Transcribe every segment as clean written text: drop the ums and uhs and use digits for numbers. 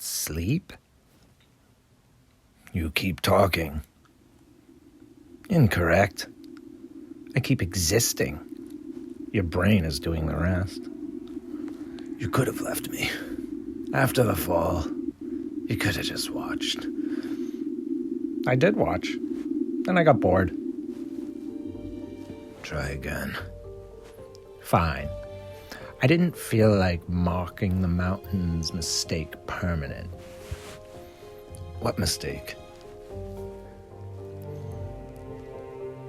can't sleep? You keep talking. Incorrect. I keep existing. Your brain is doing the rest. You could have left me. After the fall, you could have just watched. I did watch. Then I got bored. Try again. Fine. I didn't feel like marking the mountain's mistake permanent. What mistake?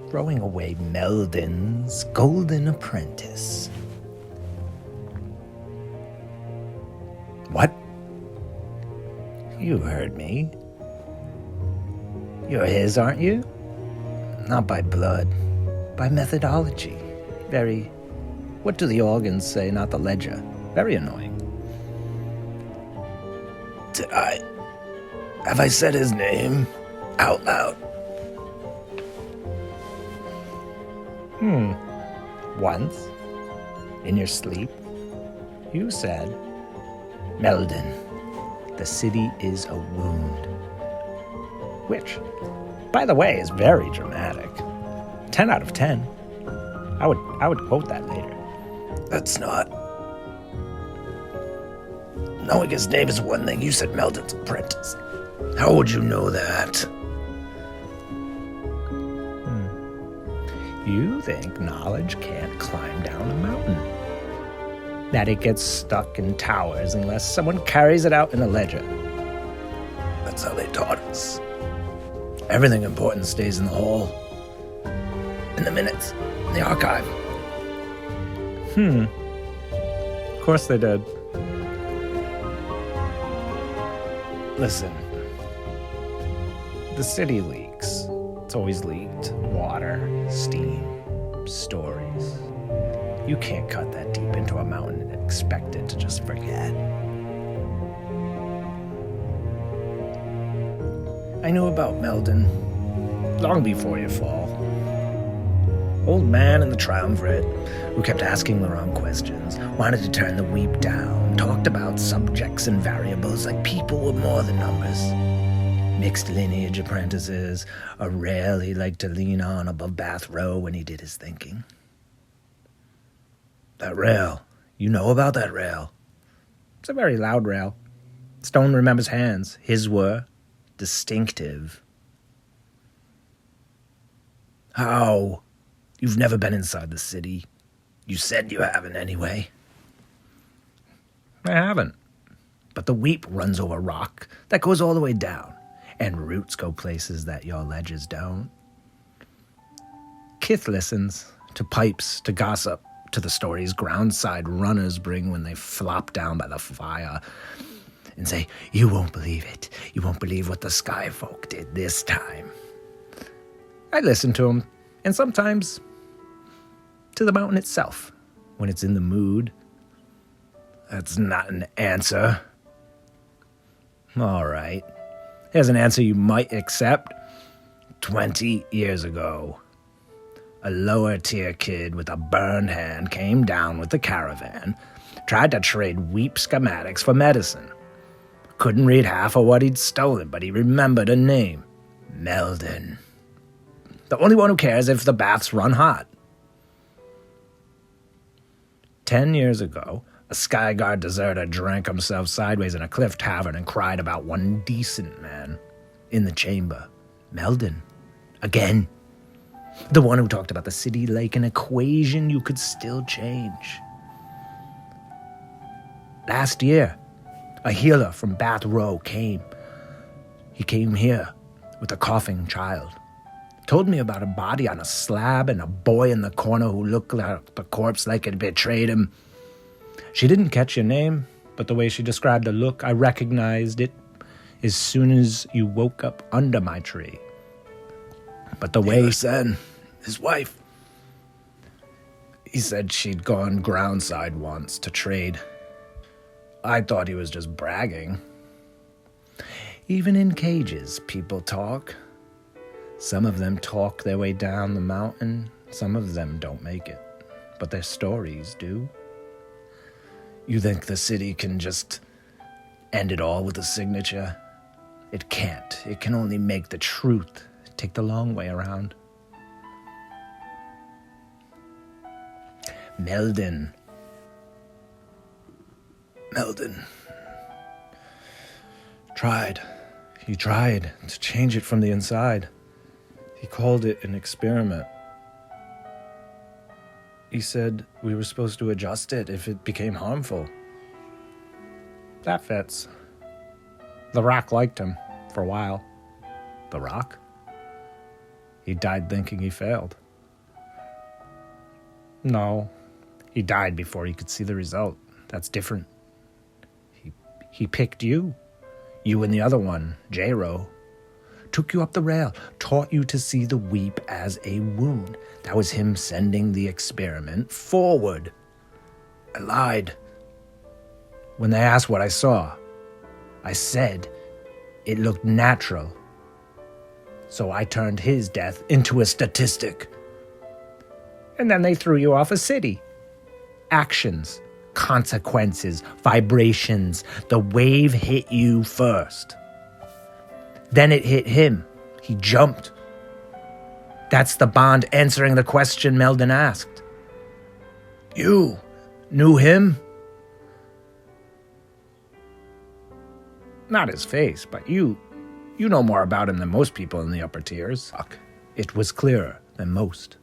Throwing away Melden's golden apprentice. What? You heard me. You're his, aren't you? Not by blood, by methodology. Very, what do the organs say, not the ledger? Very annoying. Have I said his name out loud? Once, in your sleep, you said, Melden, the city is a wound. Which, by the way, is very dramatic. 10 out of 10. I would quote that later. That's not. Knowing his name is one thing. You said Melden's apprentice. How would you know that? You think knowledge can't climb down a mountain. That it gets stuck in towers unless someone carries it out in a ledger. That's how they taught us. Everything important stays in the hall. In the minutes. In the archive. Of course they did. Listen. The city leaks. It's always leaked. Water, steam, stories. You can't cut that deep into a mountain and expect it to just forget. I knew about Melden long before your fall. Old man in the triumvirate who kept asking the wrong questions, wanted to turn the weep down, talked about subjects and variables like people were more than numbers. Mixed-lineage apprentices, a rail he liked to lean on above Bath Row when he did his thinking. That rail. You know about that rail. It's a very loud rail. Stone remembers hands. His were distinctive. How? You've never been inside the city. You said you haven't anyway. I haven't. But the weep runs over rock that goes all the way down. And roots go places that your ledgers don't. Kith listens to pipes, to gossip, to the stories groundside runners bring when they flop down by the fire and say, you won't believe it. You won't believe what the sky folk did this time. I listen to them, and sometimes to the mountain itself when it's in the mood. That's not an answer. All right. Here's an answer you might accept. 20 years ago, a lower-tier kid with a burned hand came down with the caravan, tried to trade weep schematics for medicine. Couldn't read half of what he'd stolen, but he remembered a name. Melden. The only one who cares if the baths run hot. 10 years ago, a Skyguard deserter drank himself sideways in a cliff tavern and cried about one decent man in the chamber. Melden. Again. The one who talked about the city like an equation you could still change. Last year, a healer from Bath Row came. He came here with a coughing child. Told me about a body on a slab and a boy in the corner who looked like the corpse like it betrayed him. She didn't catch your name, but the way she described the look, I recognized it as soon as you woke up under my tree. But the way he said, his wife, he said she'd gone groundside once to trade. I thought he was just bragging. Even in cages, people talk. Some of them talk their way down the mountain. Some of them don't make it, but their stories do. You think the city can just end it all with a signature. It can't. It can only make the truth take the long way around. Melden. He tried to change it from the inside. He called it an experiment. He said we were supposed to adjust it if it became harmful. That fits. The Rock liked him for a while. The Rock? He died thinking he failed. No, he died before he could see the result. That's different. He picked you. You and the other one, J-Ro. Took you up the rail, taught you to see the weep as a wound. That was him sending the experiment forward. I lied. When they asked what I saw, I said it looked natural. So I turned his death into a statistic. And then they threw you off a city. Actions, consequences, vibrations. The wave hit you first. Then it hit him. He jumped. That's the Bond answering the question Melden asked. You knew him? Not his face, but you know more about him than most people in the upper tiers. It was clearer than most.